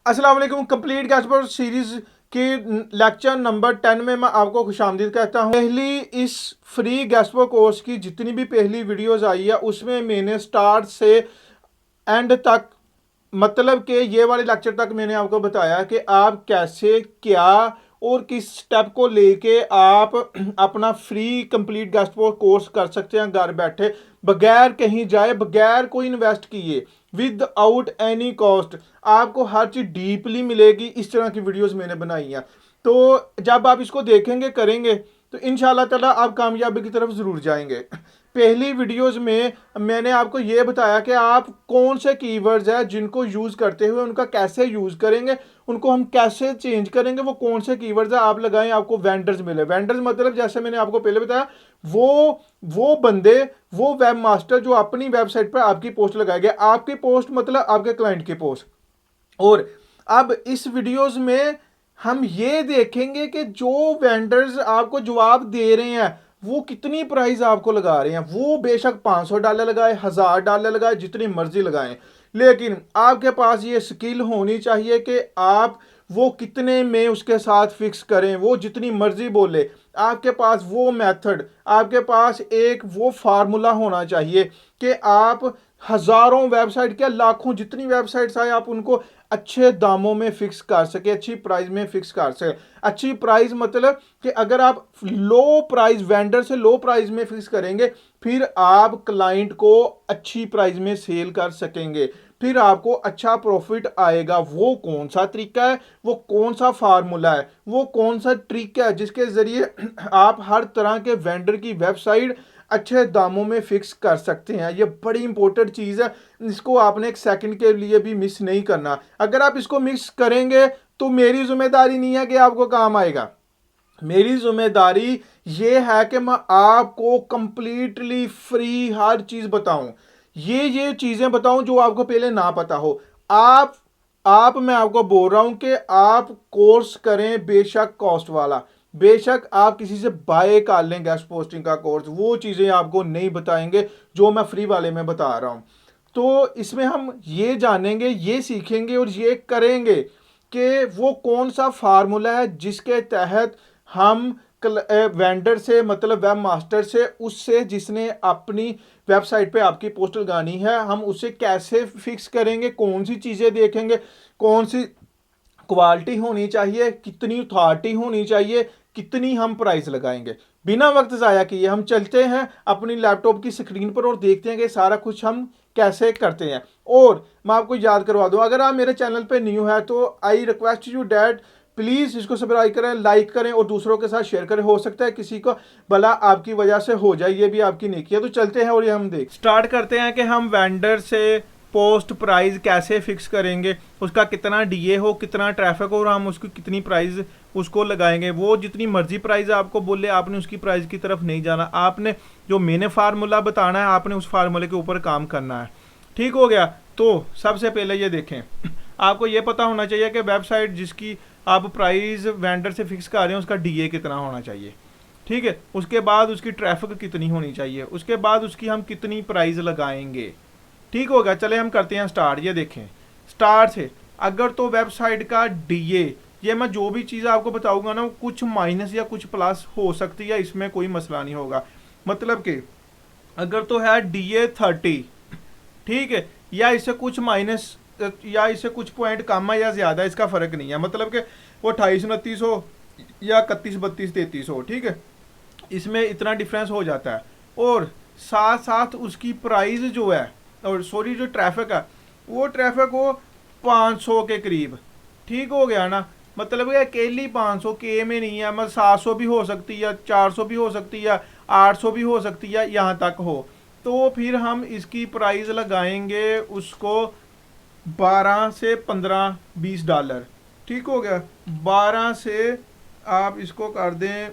अस्सलाम वालेकुम। Complete गैस्पोर्ट series के लेक्चर नंबर 10 में मैं आपको खुशामदीद कहता हूँ। पहली इस फ्री गैस्पो कोर्स की जितनी भी पहली वीडियोस आई है उसमें मैंने स्टार्ट से एंड तक, मतलब कि ये वाले लेक्चर तक मैंने आपको बताया कि आप कैसे, क्या और किस स्टेप को लेके आप अपना फ्री कंप्लीट गैस्ट्रो कोर्स कर सकते हैं घर बैठे, बगैर कहीं जाए, बगैर कोई इन्वेस्ट किए, विद आउट एनी कॉस्ट। आपको हर चीज़ डीपली मिलेगी। इस तरह की वीडियोस मैंने बनाई हैं, तो जब आप इसको देखेंगे, करेंगे, तो इंशाल्लाह ताला आप कामयाबी की तरफ ज़रूर जाएंगे। पहली वीडियोस में मैंने आपको ये बताया कि आप कौन से कीवर्ड्स हैं जिनको यूज़ करते हुए उनका कैसे यूज़ करेंगे, उनको हम कैसे चेंज करेंगे, वो कौन से कीवर्ड्स हैं आप लगाएं, आपको वेंडर्स मिले। वेंडर्स मतलब जैसे मैंने आपको पहले बताया, वो बंदे, वो वेब मास्टर जो अपनी वेबसाइट पर आपकी पोस्ट लगाएंगे। आपकी पोस्ट मतलब आपके क्लाइंट की पोस्ट। और अब इस वीडियोस में हम ये देखेंगे कि जो वेंडर्स आपको जवाब दे रहे हैं वो कितनी प्राइस आपको लगा रहे हैं। वो बेशक $500 लगाए, $1000 लगाए, जितनी मर्जी लगाएं, लेकिन आपके पास ये स्किल होनी चाहिए कि आप वो कितने में उसके साथ फिक्स करें। वो जितनी मर्जी बोले, आपके पास वो मेथड, आपके पास एक वो फार्मूला होना चाहिए कि आप हजारों वेबसाइट, क्या लाखों, जितनी वेबसाइट्स आए, आप उनको अच्छे दामों में फिक्स कर सके, अच्छी प्राइस में फिक्स कर सके। अच्छी प्राइस मतलब कि अगर आप लो प्राइस, वेंडर से लो प्राइस में फिक्स करेंगे, फिर आप क्लाइंट को अच्छी प्राइस में सेल कर सकेंगे, फिर आपको अच्छा प्रॉफिट आएगा। वो कौन सा तरीका है, वो कौन सा फार्मूला है, वो कौन सा ट्रिक है जिसके जरिए आप हर तरह के वेंडर की वेबसाइट अच्छे दामों में फिक्स कर सकते हैं। ये बड़ी इंपॉर्टेंट चीज़ है, इसको आपने एक सेकंड के लिए भी मिस नहीं करना। अगर आप इसको मिस करेंगे तो मेरी जिम्मेदारी नहीं है कि आपको काम आएगा। मेरी जिम्मेदारी ये है कि मैं आपको कंप्लीटली फ्री हर चीज बताऊं, ये चीजें बताऊं जो आपको पहले ना पता हो। आप मैं आपको बोल रहा हूं कि आप कोर्स करें, बेशक कॉस्ट वाला, बेशक आप किसी से बाय कर लें गेस्ट पोस्टिंग का कोर्स, वो चीजें आपको नहीं बताएंगे जो मैं फ्री वाले में बता रहा हूं। तो इसमें हम ये जानेंगे, ये सीखेंगे और ये करेंगे कि वो कौन सा फार्मूला है जिसके तहत हम वेंडर से, मतलब वेब मास्टर से, उससे जिसने अपनी वेबसाइट पे आपकी पोस्ट लगानी है, हम उसे कैसे फिक्स करेंगे, कौन सी चीज़ें देखेंगे, कौन सी क्वालिटी होनी चाहिए, कितनी अथॉरिटी होनी चाहिए, कितनी हम प्राइस लगाएंगे। बिना वक्त ज़ाया किए हम चलते हैं अपनी लैपटॉप की स्क्रीन पर और देखते हैं कि सारा कुछ हम कैसे करते हैं। और मैं आपको याद करवा दूं, अगर आप मेरे चैनल पे न्यू है तो I request you that please इसको सब्सक्राइब करें, लाइक करें और दूसरों के साथ शेयर करें। हो सकता है किसी को भला आपकी वजह से हो जाए, ये भी आपकी नेकी है। तो चलते हैं और ये हम देख स्टार्ट करते हैं कि हम वेंडर से पोस्ट प्राइस कैसे फिक्स करेंगे, उसका कितना डीए हो, कितना ट्रैफिक हो, और हम उसकी कितनी प्राइस उसको लगाएंगे। वो जितनी मर्जी प्राइस आपको बोले, आपने उसकी प्राइस की तरफ नहीं जाना। आपने जो मैंने फार्मूला बताना है, आपने उस फार्मूले के ऊपर काम करना है। ठीक हो गया। तो सबसे पहले ये देखें, आपको ये पता होना चाहिए कि वेबसाइट जिसकी आप प्राइस वेंडर से फिक्स कर रहे हैं उसका डीए कितना होना चाहिए। ठीक है, उसके बाद उसकी ट्रैफिक कितनी होनी चाहिए, उसके बाद उसकी हम कितनी प्राइस लगाएंगे। ठीक हो गया। चले हम करते हैं स्टार्ट। ये देखें, स्टार्ट से अगर तो वेबसाइट का डीए, ये मैं जो भी चीज़ आपको बताऊंगा ना, कुछ माइनस या कुछ प्लस हो सकती है, इसमें कोई मसला नहीं होगा। मतलब कि अगर तो है डीए 30, ठीक है, या इससे कुछ माइनस, या इससे कुछ पॉइंट कम है या ज़्यादा, इसका फ़र्क नहीं है। मतलब कि वो 28-29 हो या 31-32-33 हो, ठीक है, इसमें इतना डिफरेंस हो जाता है। और साथ साथ उसकी प्राइस जो है, और सॉरी जो ट्रैफिक है, वो ट्रैफिक हो 500 के करीब। ठीक हो गया ना। मतलब कि अकेली 500 के में नहीं है, मतलब 700 भी हो सकती है, 400 भी हो सकती है, 800 भी हो सकती है, यहाँ तक हो। तो फिर हम इसकी प्राइस लगाएंगे उसको 12 से 15-20 डॉलर। ठीक हो गया। 12 से आप इसको कर दें,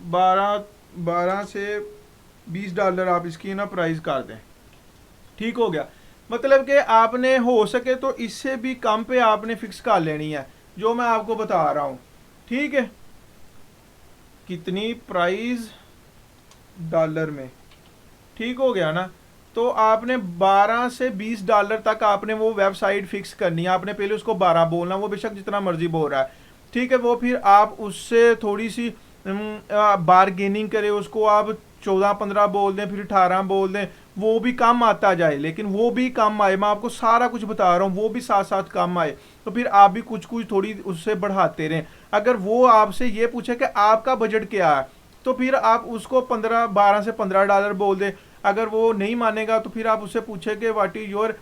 12 से 20 डॉलर आप इसकी ना प्राइस कर दें। ठीक हो गया। मतलब कि आपने हो सके तो इससे भी कम पे आपने फिक्स कर लेनी है, जो मैं आपको बता रहा हूँ। ठीक है, कितनी प्राइस डॉलर में। ठीक हो गया ना। तो आपने 12 से 20 डॉलर तक आपने वो वेबसाइट फिक्स करनी है। आपने पहले उसको 12 बोलना, वो बेशक जितना मर्जी बोल रहा है, ठीक है। वो फिर आप उससे थोड़ी सी बारगेनिंग करें, उसको आप 14-15 बोल दें, फिर 18 बोल दें, वो भी कम आता जाए, लेकिन वो भी कम आए। मैं आपको सारा कुछ बता रहा हूँ, वो भी साथ साथ कम आए, तो फिर आप भी कुछ कुछ थोड़ी उससे बढ़ाते रहें। अगर वो आपसे ये पूछे कि आपका बजट क्या है, तो फिर आप उसको 12 से 15 डॉलर बोल दें। अगर वो नहीं मानेगा तो फिर आप उससे पूछे कि what is your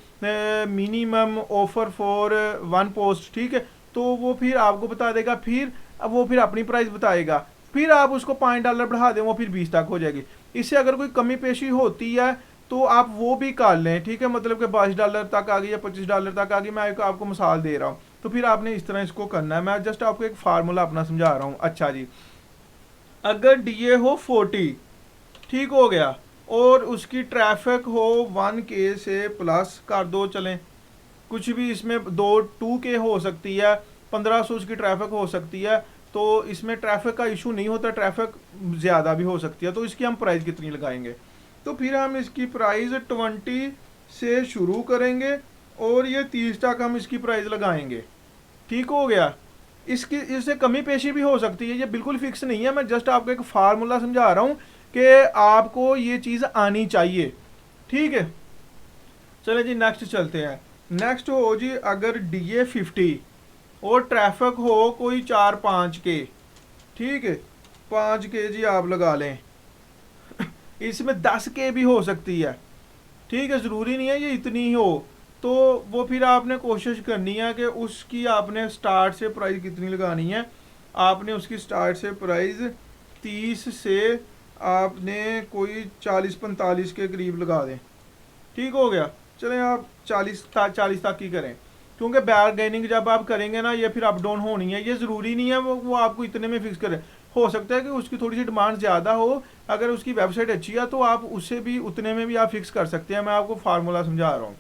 minimum offer for one post, ठीक है। तो वो फिर आपको बता देगा, फिर वो फिर अपनी प्राइस बताएगा, फिर आप उसको 5 डॉलर बढ़ा दें, वो फिर 20 तक हो जाएगी। इससे अगर कोई कमी पेशी होती है तो आप वो भी कर लें, ठीक है। मतलब कि 22 डॉलर तक आ गई या 25 डॉलर तक आ गई, मैं आपको मिसाल दे रहा हूँ। तो फिर आपने इस तरह इसको करना है। मैं जस्ट आपको एक फार्मूला अपना समझा रहा हूँ। अच्छा जी, अगर डीए हो 40, ठीक हो गया, और उसकी ट्रैफिक हो 1K से प्लस कर दो, चलें कुछ भी, इसमें 2K हो सकती है, 1500 उसकी ट्रैफिक हो सकती है, तो इसमें ट्रैफिक का इशू नहीं होता, ट्रैफिक ज़्यादा भी हो सकती है। तो इसकी हम प्राइस कितनी लगाएंगे, तो फिर हम इसकी प्राइस 20 से शुरू करेंगे और ये 30 तक हम इसकी प्राइस लगाएंगे, ठीक हो गया। इसकी इससे कमी पेशी भी हो सकती है, ये बिल्कुल फिक्स नहीं है। मैं जस्ट आपको एक फार्मूला समझा रहा हूँ कि आपको ये चीज़ आनी चाहिए, ठीक है। चले जी नेक्स्ट चलते हैं। नेक्स्ट हो जी, अगर DA 50 और ट्रैफिक हो कोई 4-5K, ठीक है, 5K जी आप लगा लें। इसमें 10K भी हो सकती है, ठीक है, ज़रूरी नहीं है ये इतनी ही हो। तो वो फिर आपने कोशिश करनी है कि उसकी आपने स्टार्ट से प्राइस कितनी लगानी है। आपने उसकी स्टार्ट से प्राइस 30 से आपने कोई 40-45 के करीब लगा दें, ठीक हो गया। चलें आप 40 तक ही करें, क्योंकि बारगेनिंग जब आप करेंगे ना, ये फिर अप डाउन होनी है। ये ज़रूरी नहीं है वो आपको इतने में फिक्स करें। हो सकता है कि उसकी थोड़ी सी डिमांड ज़्यादा हो, अगर उसकी वेबसाइट अच्छी है तो आप उससे भी उतने में भी आप फिक्स कर सकते हैं। मैं आपको फार्मूला समझा रहा हूँ,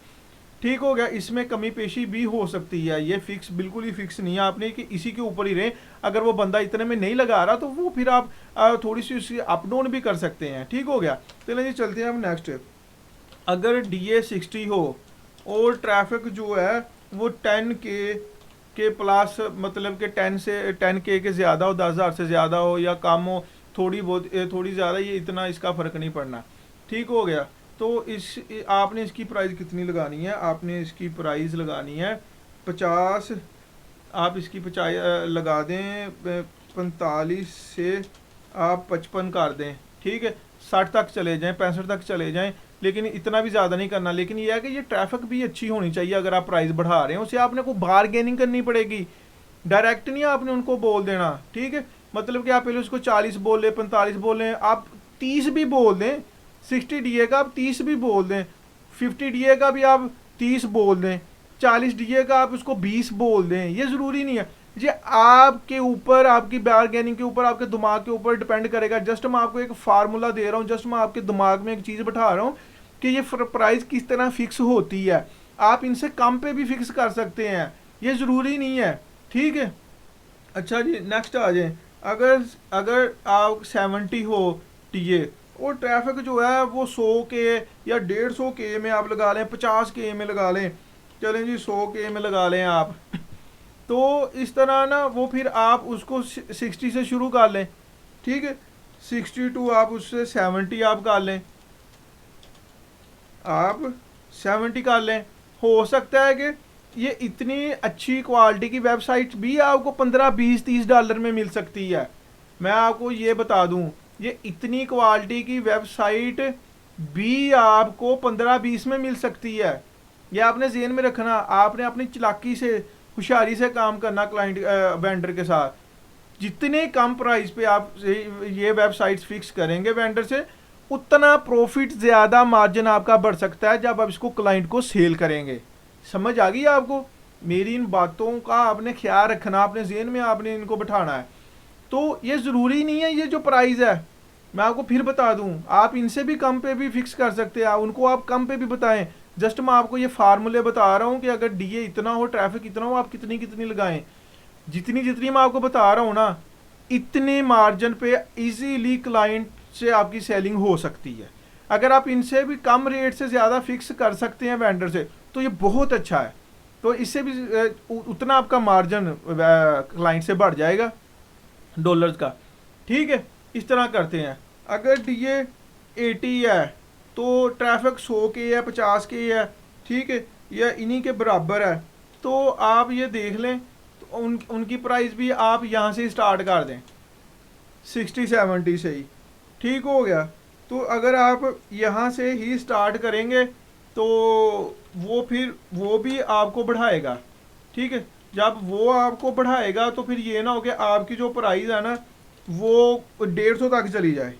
ठीक हो गया। इसमें कमी पेशी भी हो सकती है, ये फिक्स बिल्कुल ही फिक्स नहीं है आपने कि इसी के ऊपर ही रहे। अगर वो बंदा इतने में नहीं लगा रहा तो वो फिर आप थोड़ी सी उसकी अप डाउन भी कर सकते हैं, ठीक हो गया। चलिए जी चलते हैं हम नेक्स्ट। अगर DA 60 हो और ट्रैफिक जो है वो 10K के प्लस, मतलब कि 10K के ज़्यादा हो, 10,000 से ज़्यादा हो या कम हो, थोड़ी बहुत थोड़ी ज़्यादा, ये इतना इसका फ़र्क नहीं पड़ना, ठीक हो गया। तो आपने इसकी प्राइस कितनी लगानी है, आपने इसकी प्राइस लगानी है 50। आप इसकी 50 लगा दें, 45 से आप 55 कर दें, ठीक है। 60 तक चले जाएं, 65 तक चले जाएं, लेकिन इतना भी ज़्यादा नहीं करना। लेकिन यह है कि ये ट्रैफिक भी अच्छी होनी चाहिए। अगर आप प्राइस बढ़ा रहे हैं, उसे आपने को बारगेनिंग करनी पड़ेगी, डायरेक्ट नहीं आपने उनको बोल देना, ठीक है। मतलब कि आप पहले उसको 40 बोल लें, 45 बोल लें, आप 30 भी बोल दें। 60 DA का आप 30 भी बोल दें, 50 DA का भी आप 30 बोल दें, 40 DA का आप उसको 20 बोल दें, ये ज़रूरी नहीं है। ये आपके ऊपर, आपकी बारगेनिंग के ऊपर, आपके दिमाग के ऊपर डिपेंड करेगा। जस्ट मैं आपको एक फार्मूला दे रहा हूँ, जस्ट मैं आपके दिमाग में एक चीज़ बैठा रहा हूँ कि ये प्राइस किस तरह फिक्स होती है। आप इनसे कम पे भी फिक्स कर सकते हैं, ये ज़रूरी नहीं है, ठीक है। अच्छा जी नेक्स्ट आ जाए। अगर अगर आप 70 हो DA और ट्रैफिक जो है वो 100K या 150K में आप लगा लें, 50K में लगा लें, चलें जी 100K में लगा लें आप। तो इस तरह ना वो फिर आप उसको 60 से शुरू कर लें, ठीक है। 62 आप उससे 70 आप कर लें, आप 70 कर लें। हो सकता है कि ये इतनी अच्छी क्वालिटी की वेबसाइट भी आपको 15, 20, 30 डॉलर में मिल सकती है। मैं आपको ये बता दूं, ये इतनी क्वालिटी की वेबसाइट भी आपको 15-20 में मिल सकती है। ये आपने ज़हन में रखना। आपने अपनी चालाकी से, होशियारी से काम करना क्लाइंट वेंडर के साथ। जितने कम प्राइस पे आप ये वेबसाइट्स फिक्स करेंगे वेंडर से, उतना प्रॉफिट ज़्यादा मार्जिन आपका बढ़ सकता है जब आप इसको क्लाइंट को सेल करेंगे। समझ आ गई आपको? मेरी इन बातों का आपने ख्याल रखना, अपने ज़हन में आपने इनको बिठाना है। तो ये ज़रूरी नहीं है ये जो प्राइस है, मैं आपको फिर बता दूं, आप इनसे भी कम पे भी फिक्स कर सकते हैं, उनको आप कम पे भी बताएं। जस्ट मैं आपको ये फार्मूले बता रहा हूँ कि अगर DA इतना हो, ट्रैफिक इतना हो, आप कितनी कितनी लगाएं। जितनी जितनी मैं आपको बता रहा हूँ ना, इतने मार्जिन पे इजीली क्लाइंट से आपकी सेलिंग हो सकती है। अगर आप इनसे भी कम रेट से ज़्यादा फिक्स कर सकते हैं वेंडर से तो ये बहुत अच्छा है। तो इससे भी उतना आपका मार्जिन क्लाइंट से बढ़ जाएगा डॉलर्स का। ठीक है, इस तरह करते हैं। अगर DA 80 है तो ट्रैफिक 100 के है, 50 के है, ठीक है, या इन्हीं के बराबर है, तो आप ये देख लें तो उनकी प्राइस भी आप यहाँ से स्टार्ट कर दें 60-70 से ही। ठीक हो गया। तो अगर आप यहाँ से ही स्टार्ट करेंगे तो वो भी आपको बढ़ाएगा। ठीक है, जब वो आपको बढ़ाएगा तो फिर ये ना हो कि आपकी जो प्राइस है ना वो 150 तक चली जाए।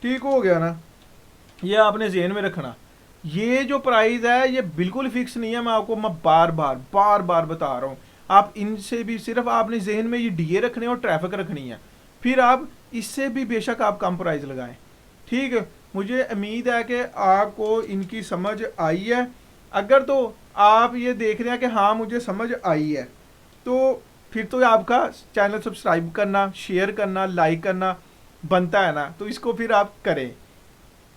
ठीक हो गया ना, ये आपने जेहन में रखना। ये जो प्राइस है ये बिल्कुल फिक्स नहीं है, मैं बार बार बता रहा हूँ। आप इनसे भी सिर्फ आपने जेहन में ये DA रखने और ट्रैफिक रखनी है, फिर आप इससे भी बेशक आप कम प्राइस लगाएं। ठीक है, मुझे उम्मीद है कि आपको इनकी समझ आई है। अगर तो आप ये देख रहे हैं कि हाँ मुझे समझ आई है, तो फिर तो आपका चैनल सब्सक्राइब करना, शेयर करना, लाइक करना बनता है ना, तो इसको फिर आप करें।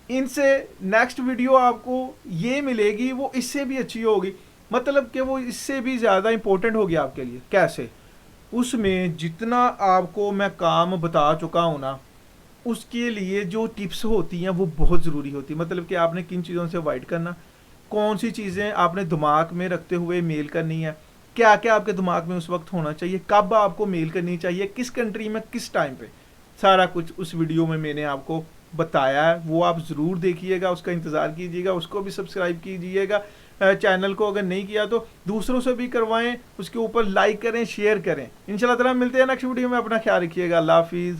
इनसे नेक्स्ट वीडियो आपको ये मिलेगी वो इससे भी अच्छी होगी, मतलब कि वो इससे भी ज़्यादा इम्पोर्टेंट होगी आपके लिए। कैसे? उसमें जितना आपको मैं काम बता चुका हूँ ना, उसके लिए जो टिप्स होती हैं वो बहुत ज़रूरी होती है। मतलब कि आपने किन चीज़ों से अवॉइड करना, कौन सी चीज़ें आपने दिमाग में रखते हुए मेल करनी है, क्या क्या आपके दिमाग में उस वक्त होना चाहिए, कब आपको मेल करनी चाहिए, किस कंट्री में किस टाइम पे, सारा कुछ उस वीडियो में मैंने आपको बताया है। वो आप ज़रूर देखिएगा, उसका इंतज़ार कीजिएगा, उसको भी सब्सक्राइब कीजिएगा। चैनल को अगर नहीं किया तो दूसरों से भी करवाएं, उसके ऊपर लाइक करें, शेयर करें। इंशाल्लाह ताला मिलते हैं नेक्स्ट वीडियो में। अपना ख्याल रखिएगा। अल्लाह हाफिज़।